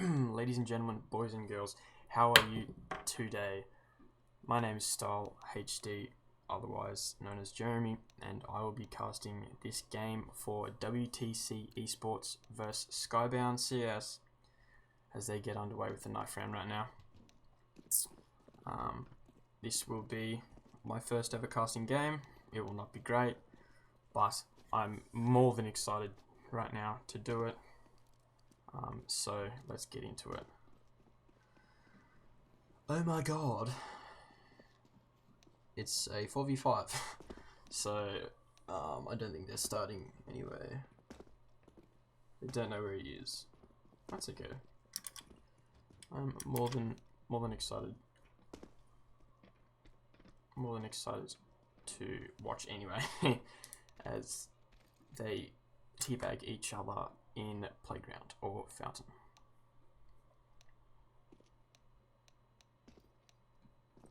Ladies and gentlemen, boys and girls, how are you today? My name is Style HD, otherwise known as Jeremy, and I will be casting this game for WTC Esports vs Skybound CS as they get underway with the knife round right now. This will be my first ever casting game. It will not be great, but I'm more than excited right now to do it. So let's get into it. Oh my god. It's a 4v5. So, I don't think they're starting anyway. They don't know where he is. That's okay. I'm more than excited. More than excited to watch anyway, as they teabag each other in playground or fountain.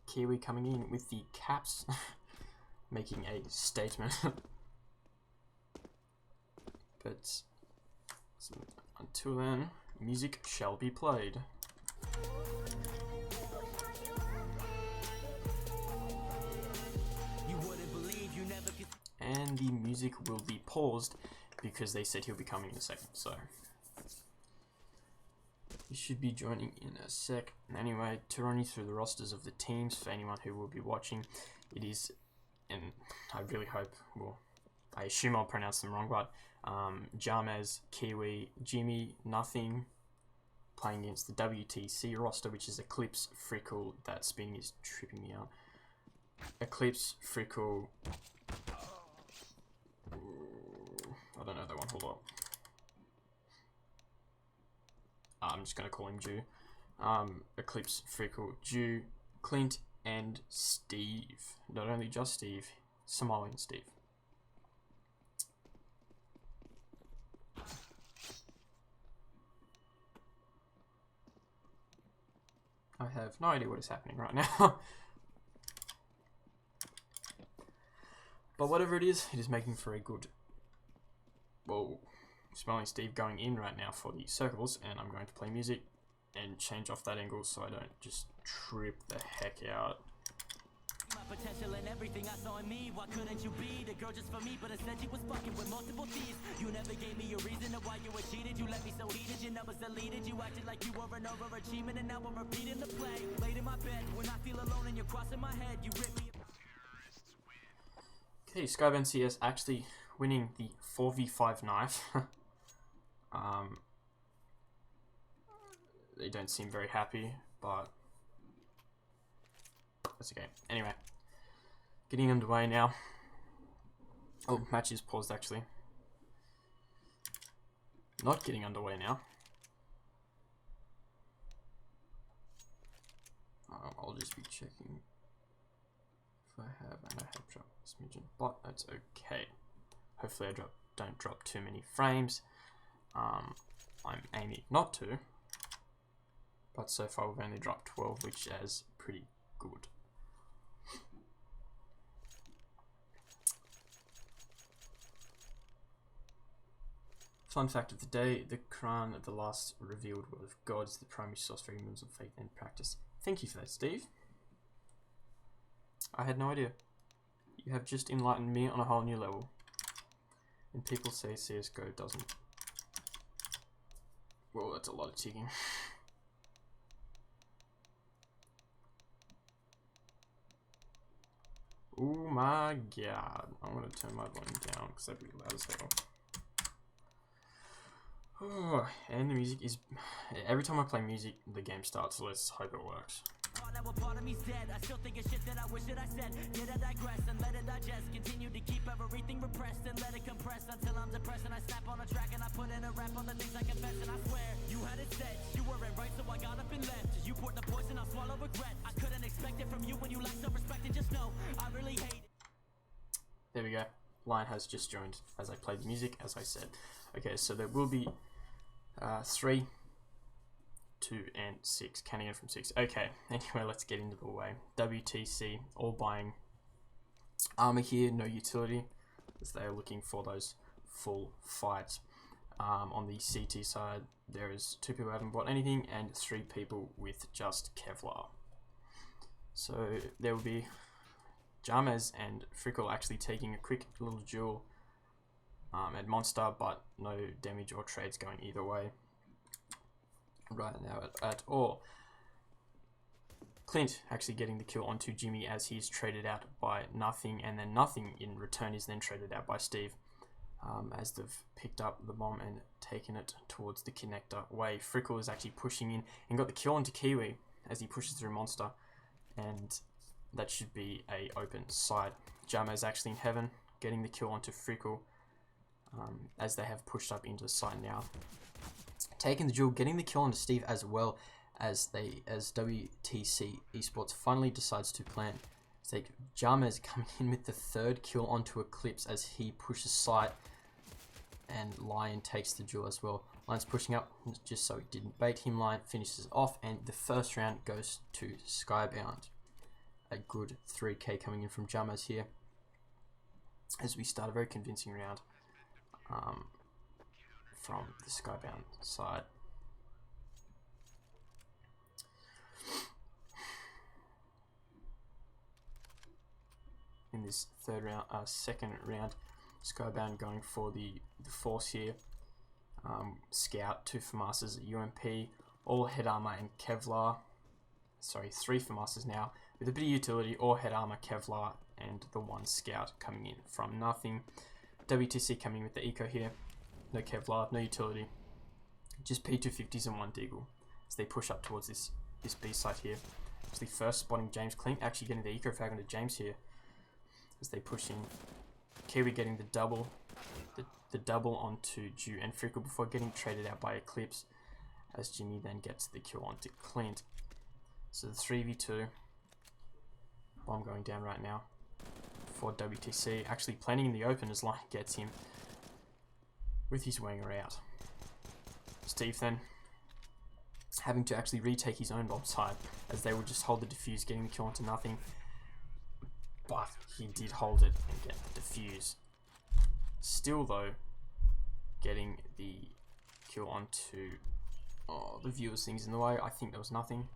Kiwi coming in with the caps, making a statement. But until then, music shall be played. And the music will be paused because they said he'll be coming in a second, so he should be joining in a sec. Anyway, to run you through the rosters of the teams for anyone who will be watching, it is, and I really hope, well, I assume I'll pronounce them wrong, but James, Kiwi, Jimmy, Nothing, playing against the WTC roster, which is Eclipse, Frickle, that spin is tripping me out. Eclipse, Frickle, I don't know that one, hold up. I'm just going to call him Jew. Eclipse, Frickle, Jew, Clint, and Steve. Not only just Steve, Somalian Steve. I have no idea what is happening right now. But whatever it is making for a good... Whoa. Smelling Steve going in right now for the circles, and I'm going to play music and change off that angle so I don't just trip the heck out. My potential and everything I saw in me. Why couldn't you be the girl just for me? But instead you was fucking with multiple thieves. You never gave me a reason of why you were cheated. You left me so heated, your numbers deleted. You acted like you were an overachievement, and now I'm repeating the play. Laid in my bed when I feel alone and you're crossing my head. You rip me. Okay, Skybound CS actually winning the 4v5 knife. They don't seem very happy, but that's okay. Anyway, getting underway now. Oh, match is paused actually. Not getting underway now. I'll just be checking if I have, and I have dropped a smidgen, but that's okay. Hopefully I don't drop too many frames. I'm aiming not to, but so far we've only dropped 12, which is pretty good. Fun fact of the day, the Quran, the last revealed word of God, is the primary source for humans of faith and practice. Thank you for that, Steve. I had no idea. You have just enlightened me on a whole new level. And people say CSGO doesn't. Well, that's a lot of ticking. Oh my god. I'm going to turn my volume down because that'd be loud as hell. Oh, and the music is... Every time I play music, the game starts, so let's hope it works. Part of me's dead. I still think of shit that I wish that I said. Did I digress and let it digest? Continue to keep everything repressed and let it compress until I'm depressed and I snap on a track and I put in a rap on the things I confess, and I swear you had it set. You weren't right, so I got up and left. You poured the poison, I'll swallow regret. I couldn't expect it from you when you lack self-respect, and just know I really hate it. There we go. Lion has just joined as I played music, as I said. Okay, so there will be 3, 2, and 6. Counting it from 6. Okay, anyway, let's get into the way. WTC, all buying armor here, no utility, as they are looking for those full fights. On the CT side, there is 2 people who haven't bought anything and 3 people with just Kevlar. So there will be James and Frickle actually taking a quick little duel at Monster, but no damage or trades going either way right now at all. Clint actually getting the kill onto Jimmy as he's traded out by Nothing, and then Nothing in return is then traded out by Steve. As they've picked up the bomb and taken it towards the connector way. Frickle is actually pushing in and got the kill onto Kiwi as he pushes through Monster, and that should be a open side. Jama is actually in heaven, getting the kill onto Frickle as they have pushed up into the side now. Taking the duel, getting the kill onto Steve as well as WTC Esports finally decides to plant. James coming in with the 3rd kill onto Eclipse as he pushes side, and Lion takes the duel as well. Lion's pushing up just so he didn't bait him. Lion finishes off, and the first round goes to Skybound. A good 3k coming in from James here as we start a very convincing round from the Skybound side. In this second round, Skybound going for the force here. Scout, 2 FAMASas, UMP, all head armor and Kevlar. Sorry, 3 FAMASas now with a bit of utility, all head armor, Kevlar, and the 1 Scout coming in from Nothing. WTC coming with the eco here, no Kevlar, no utility, just P250s and 1 Deagle as they push up towards this B site here. Actually, first spotting James Klink, actually getting the eco frag onto James here as they push in. Kiwi getting the double onto Dew and Frickle before getting traded out by Eclipse, as Jimmy then gets the kill onto Clint. So the 3v2 bomb going down right now for WTC, actually planning in the open as Lion gets him with his winger out. Steve then having to actually retake his own bomb side as they will just hold the defuse, getting the kill onto Nothing. But he did hold it and get the defuse. Still though, getting the kill onto the viewers things in the way. I think there was Nothing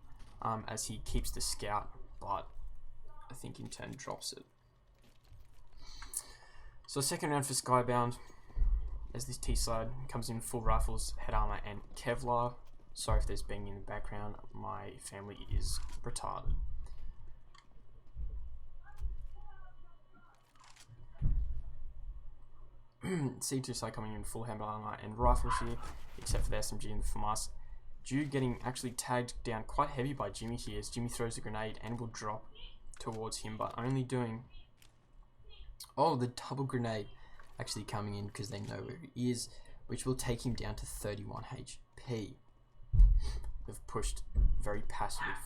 as he keeps the scout, but I think in turn drops it. So second round for Skybound as this T side comes in full rifles, head armor and Kevlar. Sorry if there's banging in the background, my family is retarded. C2 side coming in full handle armor and rifles here, except for the SMG and the FAMAS. Dew getting actually tagged down quite heavy by Jimmy here as Jimmy throws a grenade and will drop towards him, but only doing the double grenade actually coming in because they know where he is, which will take him down to 31 HP. They've pushed very passively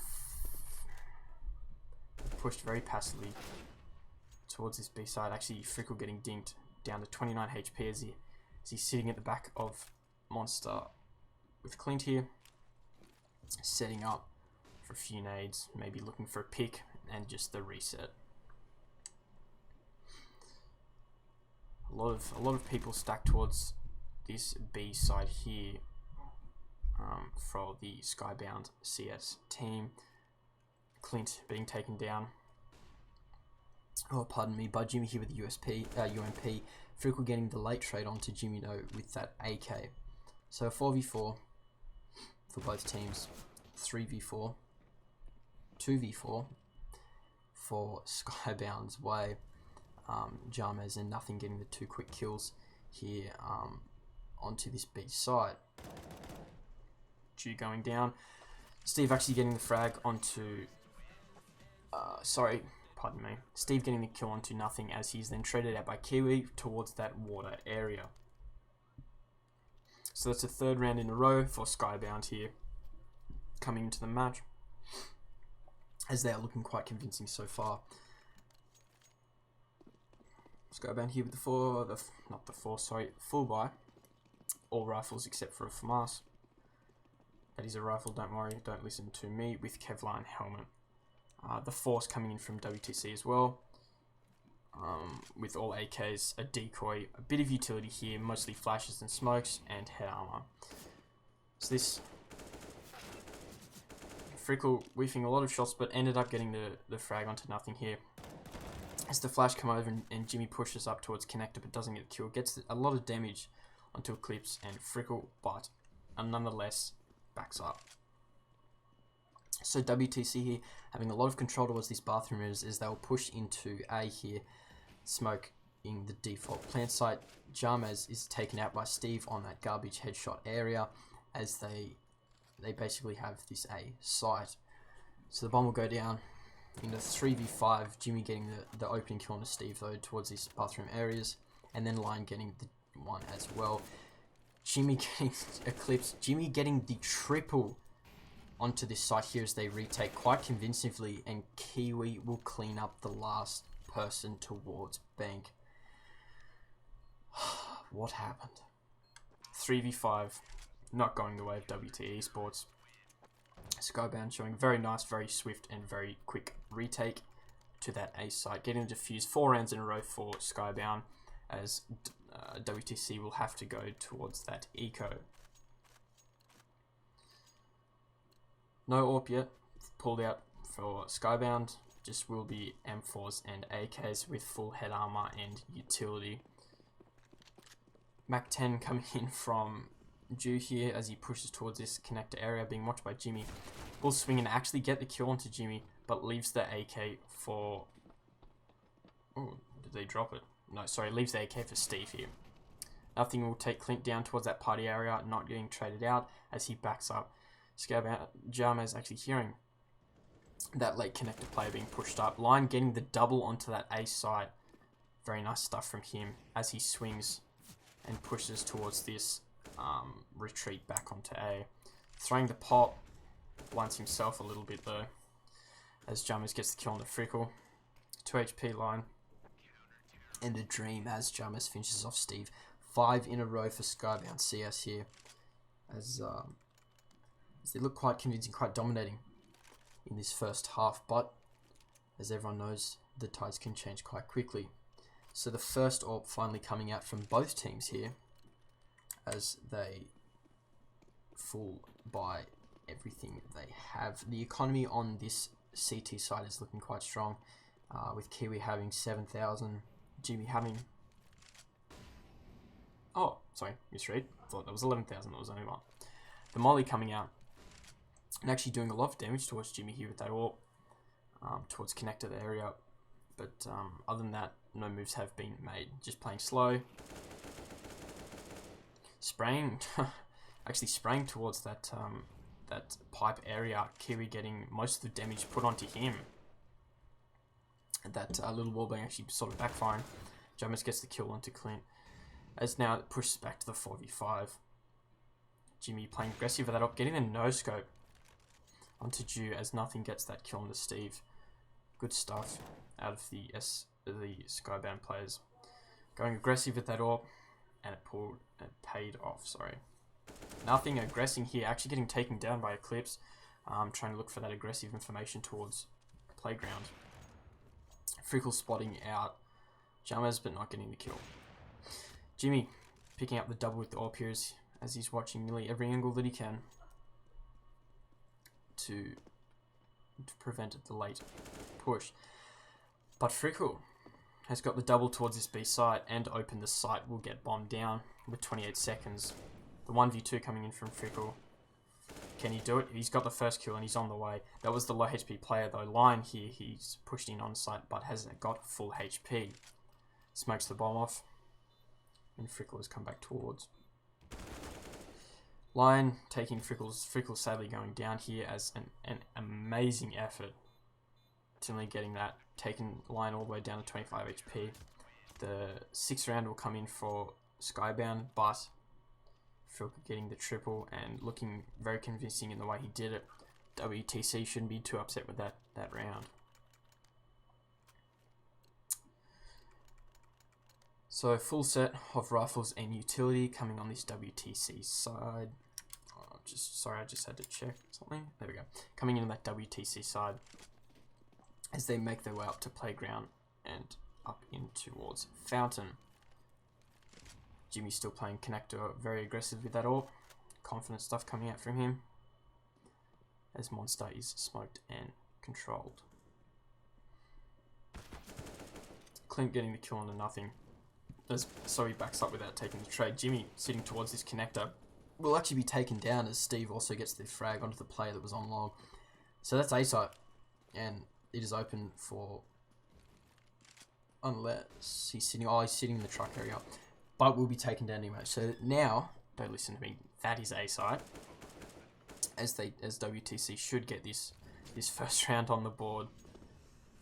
towards this B side. Actually, Frickle getting dinked down to 29 HP as he's sitting at the back of Monster with Clint here, setting up for a few nades, maybe looking for a pick and just the reset. A lot of people stacked towards this B side here for the Skybound CS team. Clint being taken down, by Jimmy here with the UMP. Frickle getting the late trade onto Jimmy though with that AK. So 4v4 for both teams, 3v4, 2v4 for Skybound's way. James and Nothing getting the 2 quick kills here onto this B side. Dew going down. Steve actually getting the frag onto... Steve getting the kill onto Nothing as he's then traded out by Kiwi towards that water area. So that's a 3rd round in a row for Skybound here coming into the match, as they are looking quite convincing so far. Skybound here with full buy. All rifles except for a FAMAS. That is a rifle, don't worry, don't listen to me, with Kevlar and helmet. The force coming in from WTC as well. with all AKs, a decoy, a bit of utility here, mostly flashes and smokes, and head armor. So this Frickle whiffing a lot of shots, but ended up getting the frag onto nothing here. As the flash come over and Jimmy pushes up towards connector, but doesn't get the kill, gets a lot of damage onto Eclipse and Frickle, but nonetheless backs up. So WTC here having a lot of control towards this bathroom as they'll push into A here, smoke in the default plant site. Jarmaz is taken out by Steve on that garbage headshot area as they basically have this A site. So the bomb will go down in the 3v5, Jimmy getting the opening kill on Steve though towards these bathroom areas, and then Lion getting the one as well. Jimmy getting Eclipse, Jimmy getting the triple onto this site here as they retake quite convincingly, and Kiwi will clean up the last person towards Bank. What happened? 3v5, not going the way of WTC Esports. Skybound showing very nice, very swift and very quick retake to that A site, getting the defuse 4 rounds in a row for Skybound as WTC will have to go towards that eco. No AWP yet pulled out for Skybound, just will be M4s and AKs with full head armor and utility. Mac 10 coming in from Jew here as he pushes towards this connector area, being watched by Jimmy. Will swing and actually get the kill onto Jimmy, but leaves the AK for... Oh, did they drop it? No, sorry, leaves the AK for Steve here. Nothing will take Clint down towards that party area, not getting traded out as he backs up. Jarmaz actually hearing that late connector player being pushed up. Lion getting the double onto that A side. Very nice stuff from him as he swings and pushes towards this retreat back onto A. Throwing the pop, blinds himself a little bit though, as Jarmaz gets the kill on the Frickle. 2 HP Line. And a dream as Jarmaz finishes off Steve. 5 in a row for Skybound CS here, as they look quite convincing, quite dominating in this first half, but as everyone knows, the tides can change quite quickly. So the first AWP finally coming out from both teams here as they full buy everything they have. The economy on this CT side is looking quite strong, with Kiwi having 7,000, Jimmy having... Oh, sorry, misread. Thought that was 11,000, that was only one. The Molly coming out and actually doing a lot of damage towards Jimmy here with that AWP, towards connector the area. But other than that, no moves have been made. Just playing slow. Spraying, actually spraying towards that that pipe area. Kiwi getting most of the damage put onto him. That little wallbang actually sort of backfiring. Jarmaz gets the kill onto Clint. As now it pushes back to the 4v5. Jimmy playing aggressive with that up, getting a no-scope onto Jew as nothing gets that kill onto Steve. Good stuff out of the Skybound players. Going aggressive with that AWP, and it paid off, sorry. Nothing aggressing here, actually getting taken down by Eclipse. Trying to look for that aggressive information towards Playground. Frickle spotting out Jarmaz, but not getting the kill. Jimmy picking up the double with the AWP here as he's watching nearly every angle that he can to prevent the late push. But Frickle has got the double towards this B site and open the site will get bombed down with 28 seconds. The 1v2 coming in from Frickle. Can he do it? He's got the first kill and he's on the way. That was the low HP player though. Lion here, he's pushed in on site but hasn't got full HP. Smokes the bomb off. And Frickle has come back towards. Lion taking Frickle sadly going down here as an amazing effort. Timely getting that, taking Lion all the way down to 25 HP. The 6th round will come in for Skybound, but Frickle getting the triple and looking very convincing in the way he did it. WTC shouldn't be too upset with that round. So full set of rifles and utility coming on this WTC side. Sorry, I just had to check something. There we go. Coming in on that WTC side as they make their way up to Playground and up in towards Fountain. Jimmy's still playing connector, very aggressive with that AWP. Confident stuff coming out from him, as Monster is smoked and controlled. Clint getting the kill onto nothing. So he backs up without taking the trade. Jimmy sitting towards this connector will actually be taken down as Steve also gets the frag onto the player that was on long. So that's A site, and it is open for, unless he's sitting, he's sitting in the truck area, but will be taken down anyway. So now, don't listen to me, that is A site, as WTC should get this first round on the board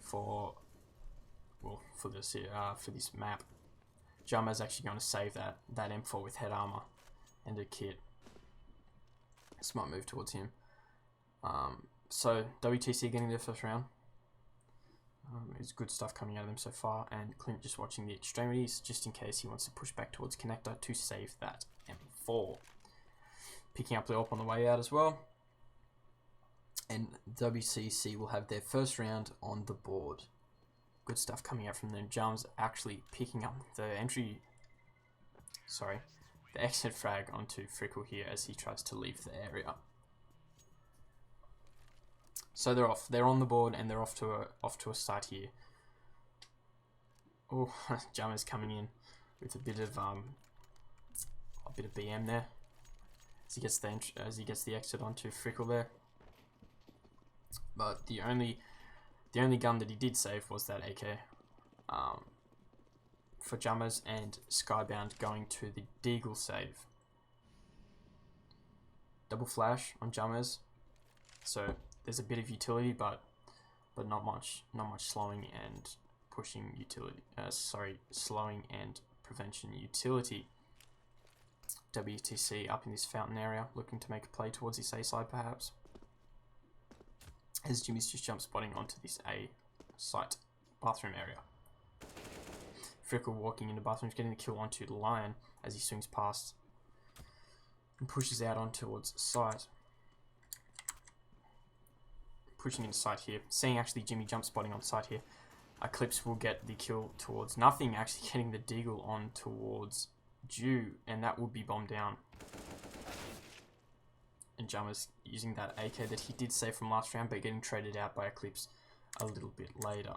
for this map. Jama's actually going to save that M4 with head armor and a kit. Smart move towards him. So WTC getting their first round. It's good stuff coming out of them so far, and Clint just watching the extremities just in case he wants to push back towards connector to save that M4. Picking up the AWP on the way out as well. And WTC will have their first round on the board. Good stuff coming out from them. Jams actually picking up the exit frag onto Frickle here as he tries to leave the area. So they're off. They're on the board and they're off to a site here. Oh, Jammer's coming in with a bit of BM there as he gets the exit onto Frickle there. But the only gun that he did save was that AK for Jammers, and Skybound going to the Deagle save. Double flash on Jammers, so there's a bit of utility, but not much slowing and pushing utility. Slowing and prevention utility. WTC up in this fountain area, looking to make a play towards this A side perhaps. As Jimmy's just jump spotting onto this A site bathroom area. Frickle walking into bathrooms, getting the kill onto the Lion as he swings past and pushes out on towards site. Pushing into site here, seeing actually Jimmy jump spotting on site here. Eclipse will get the kill towards nothing, actually getting the Deagle on towards Dew, and that will be bombed down. And Jammer's using that AK that he did save from last round, but getting traded out by Eclipse a little bit later.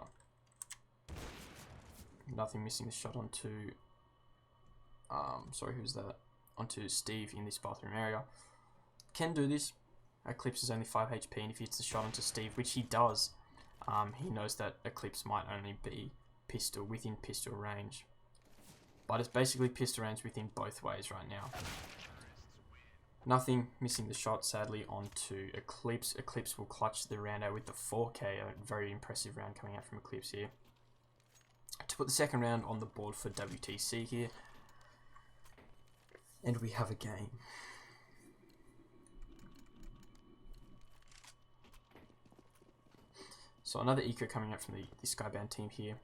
Nothing, missing the shot onto who's that? Onto Steve in this bathroom area. Can do this. Eclipse is only 5 HP, and if he hits the shot onto Steve, which he does, he knows that Eclipse might only be within pistol range. But it's basically pistol range within both ways right now. Nothing, missing the shot sadly onto Eclipse. Eclipse will clutch the round out with the 4K, a very impressive round coming out from Eclipse here. To put the second round on the board for WTC here. And we have a game. So another eco coming out from the Skybound team here.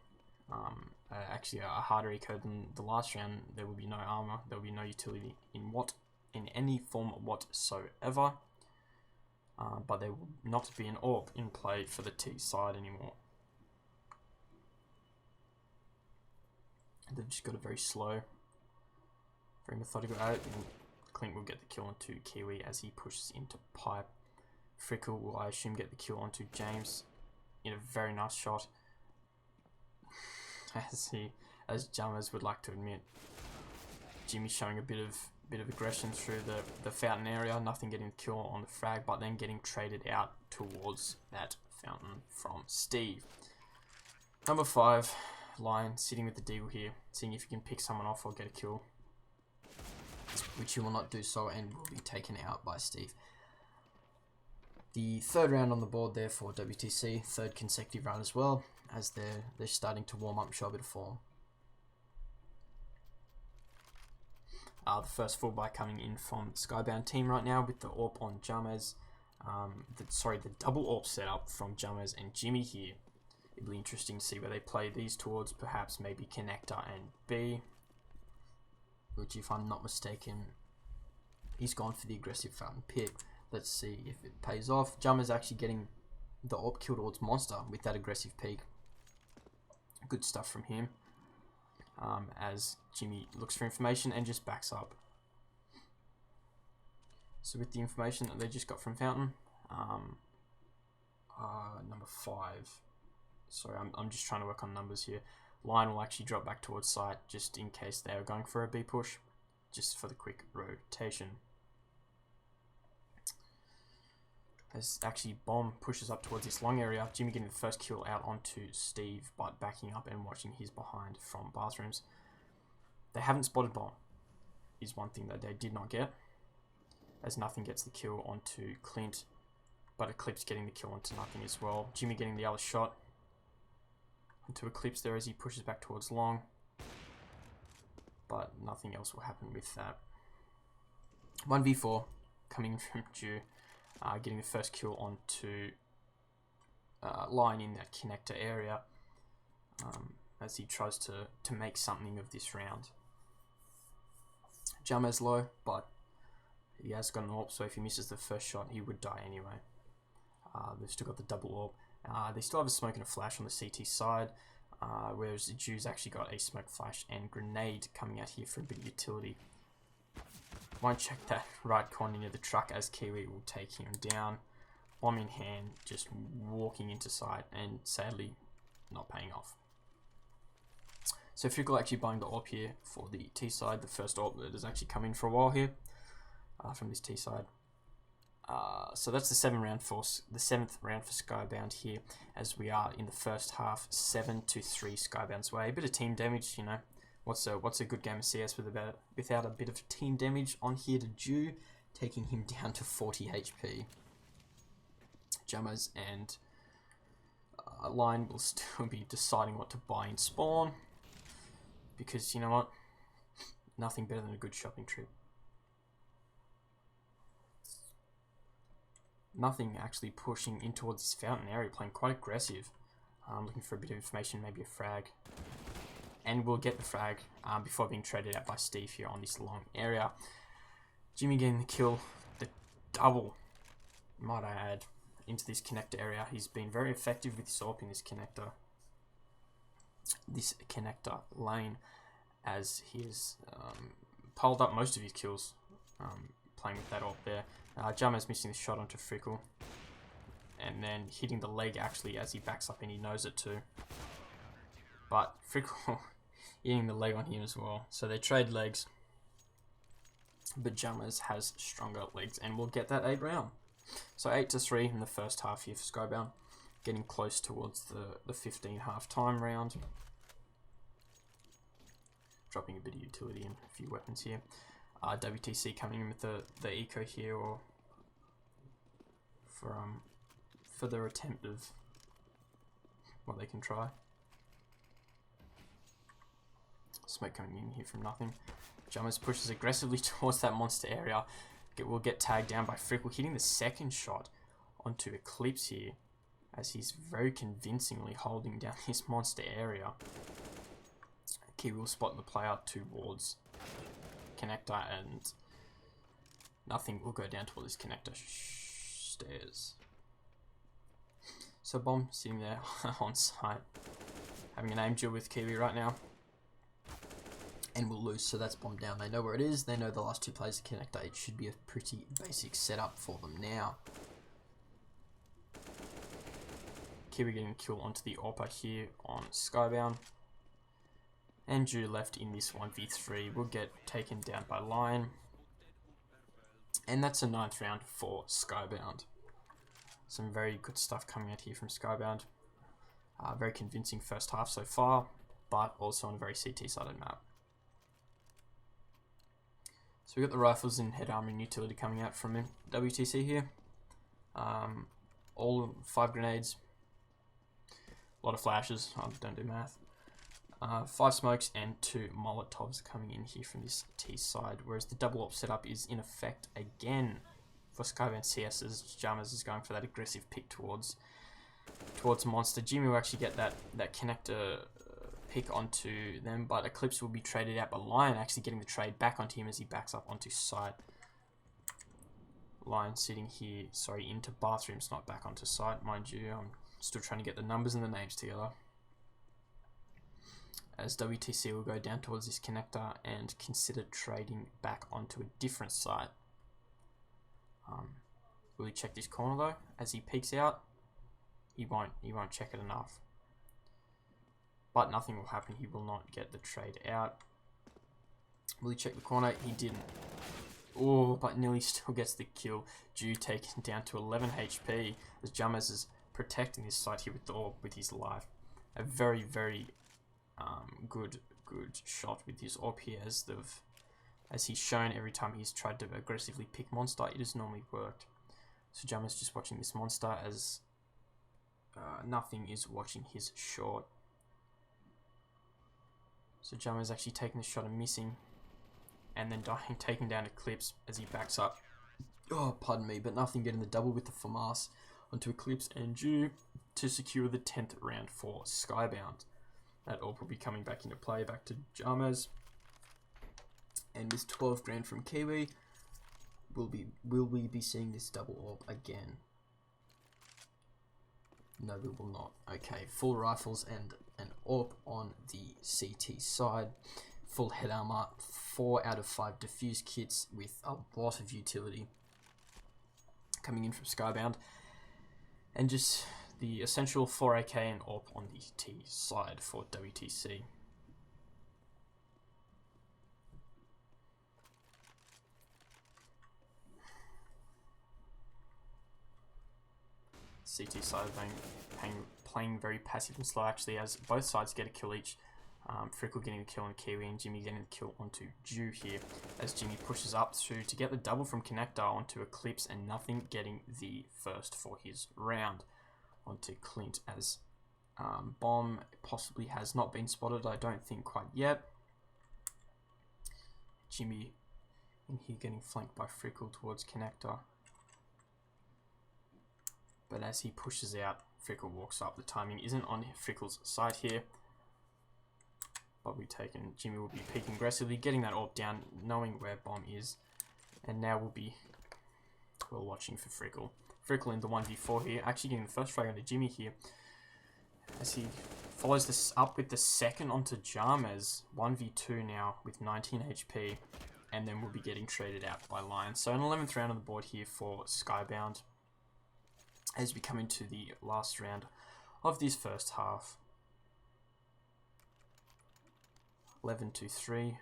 Actually a harder eco than the last round. There will be no armor, there will be no utility in any form whatsoever. But there will not be an AWP in play for the T side anymore. They've just got a very slow, very methodical out, and Clint will get the kill onto Kiwi as he pushes into pipe. Frickle will, I assume, get the kill onto James in a very nice shot. As Jammers would like to admit, Jimmy showing a bit of aggression through the fountain area, nothing getting the kill on the frag, but then getting traded out towards that fountain from Steve. Number 5. Lion sitting with the Deagle here, seeing if he can pick someone off or get a kill, which he will not do so and will be taken out by Steve. The third round on the board there for WTC, third consecutive round as well, as they're starting to warm up, show a bit of form. The first full buy coming in from the Skybound team right now with the AWP on Jammers, the double AWP setup from Jammers and Jimmy here. It'll be interesting to see where they play these towards, perhaps maybe Connector and B, which if I'm not mistaken, he's gone for the aggressive fountain pick. Let's see if it pays off. Jammer's actually getting the AWP kill towards Monster with that aggressive peek. Good stuff from him. As Jimmy looks for information and just backs up. So with the information that they just got from Fountain, number 5. Sorry, I'm just trying to work on numbers here. Lion will actually drop back towards site just in case they are going for a B push, just for the quick rotation. As actually Bomb pushes up towards this long area, Jimmy getting the first kill out onto Steve, but backing up and watching his behind from bathrooms. They haven't spotted Bomb, is one thing that they did not get, as Nothing gets the kill onto Clint, but Eclipse getting the kill onto Nothing as well. Jimmy getting the other shot into Eclipse there as he pushes back towards long, but nothing else will happen with that. 1v4 coming from Jew, getting the first kill onto Lion in that connector area, as he tries to make something of this round. Jammer's low, but he has got an AWP, so if he misses the first shot, he would die anyway. They've still got the double AWP. They still have a smoke and a flash on the CT side, whereas the Jew's actually got a smoke, flash, and grenade coming out here for a bit of utility. Won't check that right corner near the truck as Kiwi will take him down. Bomb in hand, just walking into sight, and sadly not paying off. So Fickle actually buying the AWP here for the T side, the first AWP that has actually come in for a while here from this T side. So that's the 7th round for Skybound here, as we are in the first half, 7-3 Skybound's way. A bit of team damage, you know. What's a good game of CS without a bit of team damage on here to Jew, taking him down to 40 HP. Jammers and Lion will still be deciding what to buy in spawn, because you know what, nothing better than a good shopping trip. Nothing actually pushing in towards this fountain area, playing quite aggressive. Looking for a bit of information, maybe a frag. And we'll get the frag before being traded out by Steve here on this long area. Jimmy getting the kill, the double, might I add, into this connector area. He's been very effective with his AWP in this connector lane, as he has piled up most of his kills playing with that AWP there. Jammer's missing the shot onto Frickle, and then hitting the leg actually as he backs up, and he knows it too. But Frickle hitting the leg on him as well. So they trade legs, but Jammers has stronger legs, and we'll get that 8th round. So 8-3 in the first half here for Skybound, getting close towards the 15 half-time round. Dropping a bit of utility and a few weapons here. WTC coming in with the eco here, or for their attempt of what they can try. Smoke coming in here from Nothing. Jammers pushes aggressively towards that monster area. Will get tagged down by Frickle, hitting the second shot onto Eclipse here, as he's very convincingly holding down his monster area. Kiwi will spot the player towards connector, and Nothing will go down towards this connector stairs. So Bomb sitting there on site, having an aim duel with Kiwi right now, and will lose. So that's Bomb down. They know where it is. They know the last 2 players to connector. It should be a pretty basic setup for them now. Kiwi getting a kill onto the AWPer here on Skybound. And Jew left in this 1v3 will get taken down by Lion. And that's a 9th round for Skybound. Some very good stuff coming out here from Skybound. Very convincing first half so far, but also on a very CT-sided map. So we've got the rifles and head armor and utility coming out from WTC here. All 5 grenades, a lot of flashes, I don't do math. 5 smokes and 2 molotovs coming in here from this T side, whereas the double AWP setup is in effect again for Skybound CS, as Jammers is going for that aggressive pick towards Monster. Jimmy will actually get that connector pick onto them, but Eclipse will be traded out by Lion, actually getting the trade back onto him as he backs up onto site. Lion sitting here, sorry, into bathrooms, not back onto site, mind you. I'm still trying to get the numbers and the names together. as WTC will go down towards this connector and consider trading back onto a different site. Will he check this corner though? As he peeks out, he won't check it enough. But nothing will happen. He will not get the trade out. Will he check the corner? He didn't. Oh, but nearly still gets the kill. Ju taken down to 11 HP as Jammers is protecting this site here with the orb with his life. A very, very good shot with his orb here, as he's shown every time he's tried to aggressively pick monster, it has normally worked. So Jammers just watching this monster as nothing is watching his short. So Jammers actually taking the shot and missing, and then dying, taking down Eclipse as he backs up. Oh, pardon me, but nothing getting the double with the FAMAS onto Eclipse and Ju to secure the 10th round for Skybound. That orb will be coming back into play, back to Jammers. And this 12 grand from Kiwi, will we be seeing this double orb again? No, we will not. Okay, full rifles and an orb on the CT side. Full head armor, 4 out of 5 diffuse kits with a lot of utility coming in from Skybound. And just the essential 4AK and orb on the T side for WTC. CT side playing very passive and slow actually, as both sides get a kill each. Frickle getting the kill on Kiwi and Jimmy getting the kill onto Ju here, as Jimmy pushes up through to get the double from Connector onto Eclipse, and nothing getting the first for his round onto Clint, as Bomb possibly has not been spotted, I don't think quite yet. Jimmy in here getting flanked by Frickle towards Connector. But as he pushes out, Frickle walks up. The timing isn't on Frickle's side here. But Jimmy will be peeking aggressively, getting that orb down, knowing where Bomb is. And now we're watching for Frickle. Frickle in the 1v4 here, actually getting the first frag onto Jimmy here. As he follows this up with the second onto Jammers. 1v2 now with 19 HP. And then we'll be getting traded out by Lion. So an 11th round on the board here for Skybound, as we come into the last round of this first half. 11-3.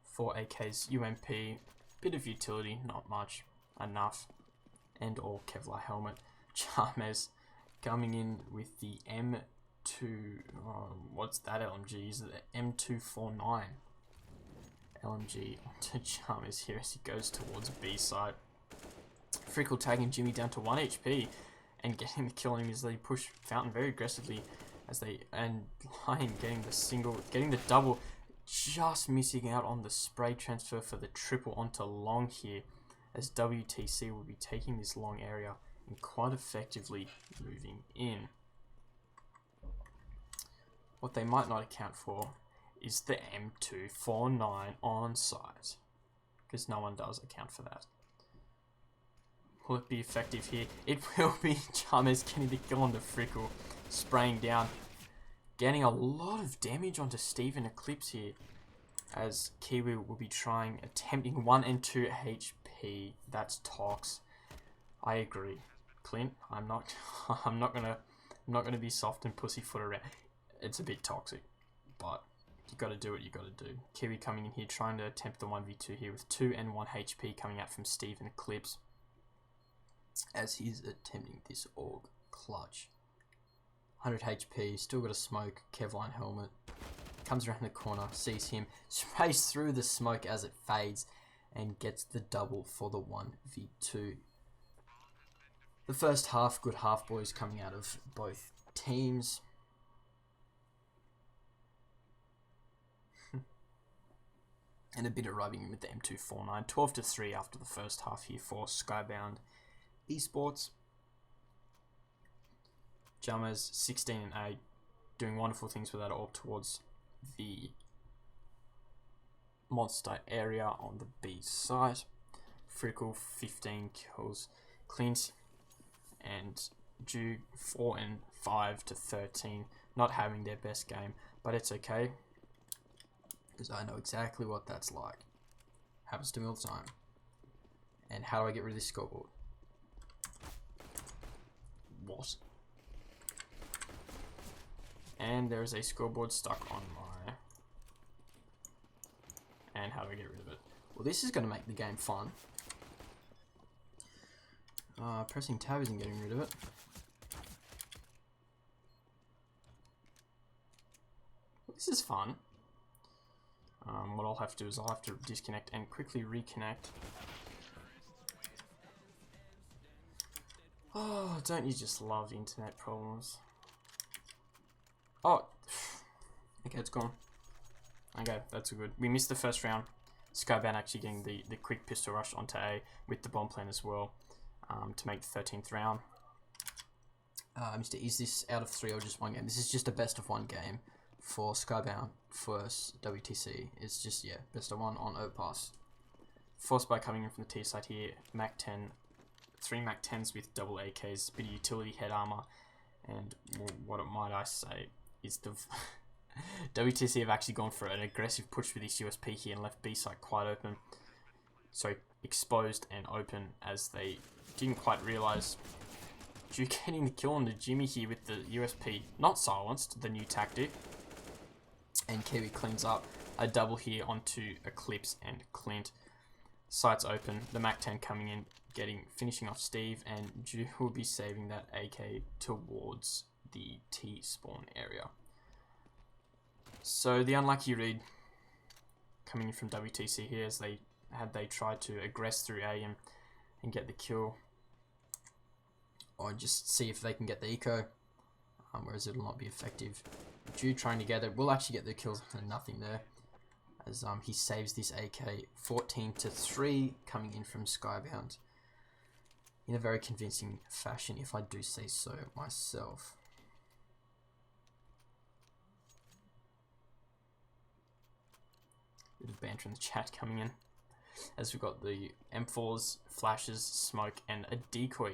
4 AKs, UMP, bit of utility, not much, enough, and all Kevlar helmet. Jammers coming in with the M2, what's that LMG? Is it the M249 LMG onto Jammers here as he goes towards B side. Frickle tagging Jimmy down to 1 HP and getting the kill on him as they push Fountain very aggressively, and Lion getting the double, just missing out on the spray transfer for the triple onto Long here, as WTC will be taking this long area and quite effectively moving in. What they might not account for is the M249 on site, because no one does account for that. Will it be effective here? It will be. Jammers getting the kill on the Frickle, spraying down, getting a lot of damage onto Steven Eclipse here, as Kiwi will be attempting 1 and 2 HP. That's tox. I agree, Clint. I'm not gonna be soft and pussyfoot around. It's a bit toxic, but you got to do what you got to do. Kiwi coming in here trying to attempt the 1v2 here with 2 and 1 HP coming out from Steven Eclipse, as he's attempting this org clutch. 100 HP, still got a smoke, Kevlar helmet, comes around the corner, sees him, sprays through the smoke as it fades, and gets the double for the 1v2. The first half, good half boys coming out of both teams. And a bit of rubbing in with the M249. 12-3 after the first half here for Skybound Esports. Jammers 16 and 8, doing wonderful things with that orb towards the monster area on the B side. Frickle 15 kills, Clint and Ju 4 and 5 to 13 not having their best game, but it's okay, because I know exactly what that's like. Happens to me all the time. And how do I get rid of this scoreboard? What? And there is a scoreboard stuck on my... And how do I get rid of it? Well, this is going to make the game fun. Pressing tab isn't getting rid of it. This is fun. What I'll have to do is I'll have to disconnect and quickly reconnect. Oh, don't you just love internet problems? Oh, okay, it's gone. Okay, that's good. We missed the first round. Skybound actually getting the quick pistol rush onto A with the bomb plan as well, to make the 13th round. Mr. Is this out of 3 or just 1 game? This is just a best of 1 game for Skybound versus WTC. It's just, yeah, best of 1 on Overpass. Forced by coming in from the T side here, Mac 10, 3 Mac 10s with double AKs, bit of utility head armor, and what might I say is the WTC have actually gone for an aggressive push with this USP here and left B side quite open. So exposed and open, as they didn't quite realise. Ju getting the kill on the Jimmy here with the USP not silenced, the new tactic. And Kiwi cleans up a double here onto Eclipse and Clint. Sights open, the Mac 10 coming in, finishing off Steve, and Ju will be saving that AK towards the T spawn area. So the unlucky read coming in from WTC here, as they tried to aggress through A and get the kill, or just see if they can get the eco, whereas it will not be effective. Ju trying to get it, will actually get the kills, and nothing there, as he saves this AK. 14-3 coming in from Skybound in a very convincing fashion, if I do say so myself. Bit of banter in the chat coming in, as we've got the M4s, flashes, smoke, and a decoy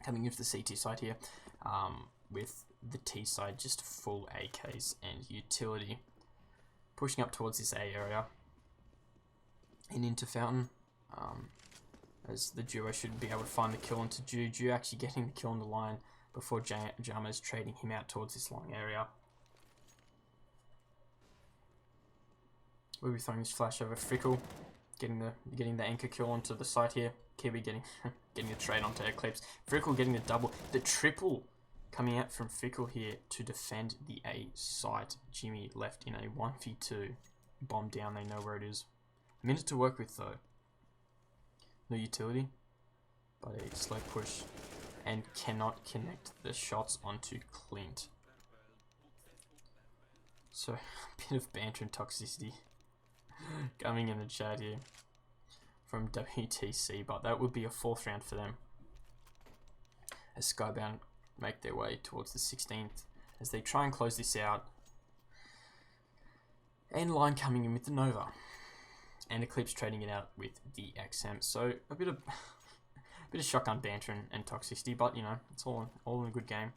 coming into the CT side here, with the T side just full AKs and utility. Pushing up towards this A area and into Fountain, as the duo should be able to find the kill onto Ju. Ju actually getting the kill on the line before Jama's trading him out towards this long area. We'll be throwing this flash over Frickle, getting the anchor kill onto the site here. Kiwi getting getting a trade onto Eclipse. Frickle getting the double, the triple coming out from Frickle here to defend the A site. Jimmy left in a 1v2, bomb down. They know where it is. A minute to work with though. No utility, but a slow push, and cannot connect the shots onto Clint. So a bit of banter and toxicity coming in the chat here from WTC, but that would be a 4th round for them, as Skybound make their way towards the 16th as they try and close this out. And Line coming in with the Nova, and Eclipse trading it out with the XM. So a bit of shotgun banter and toxicity, but you know, it's all in a good game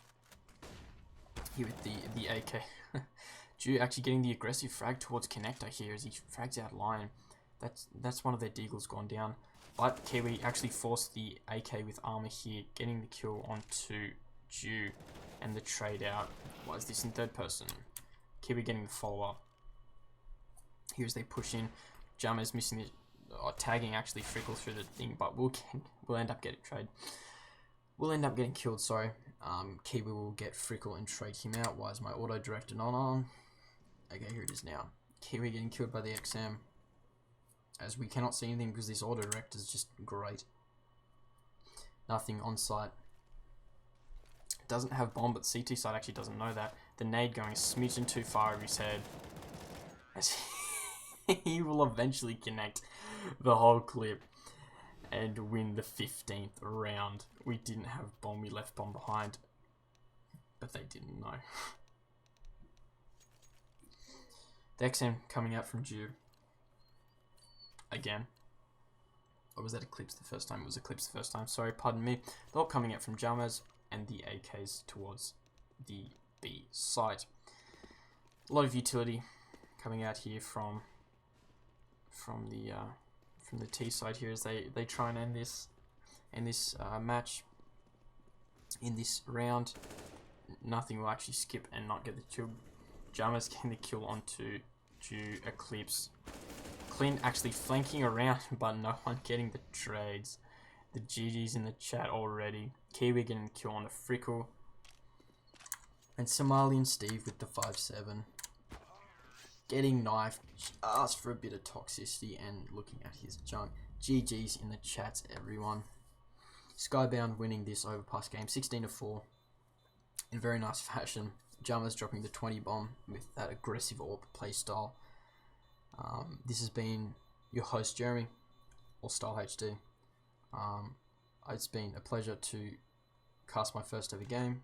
here with the AK. Ju actually getting the aggressive frag towards Connector here as he frags out Lion. That's one of their deagles gone down. But Kiwi actually forced the AK with armor here, getting the kill onto Ju, and the trade out. Why is this in 3rd person? Kiwi getting the follow up. Here as they push in. Jama's missing the tagging actually Frickle through the thing, but we'll end up getting trade. We'll end up getting killed, sorry. Kiwi will get Frickle and trade him out. Why is my auto director not on? Okay, here it is now. Kiwi getting killed by the XM, as we cannot see anything because this auto direct is just great. Nothing on site. Doesn't have bomb, but CT side actually doesn't know that. The nade going a smidgen too far over his head, as he will eventually connect the whole clip and win the 15th round. We didn't have bomb, we left bomb behind, but they didn't know. The XM coming out from Ju again. Or was that Eclipse the first time? It was Eclipse the first time, sorry, pardon me. The all coming out from Jamas, and the AKs towards the B site. A lot of utility coming out here from the T side here as they try and end this match in this round. Nothing will actually skip and not get the kill. Jama's getting the kill onto Eclipse. Clint actually flanking around, but no one getting the trades. The GG's in the chat already. Kiwi getting the kill on the Frickle. And Somalian Steve with the 5-7. Getting knifed just for a bit of toxicity and looking at his junk. GG's in the chats, everyone. Skybound winning this overpass game 16-4 in very nice fashion. Jama's dropping the 20 bomb with that aggressive AWP playstyle. This has been your host Jeremy, or Style HD. It's been a pleasure to cast my first ever game.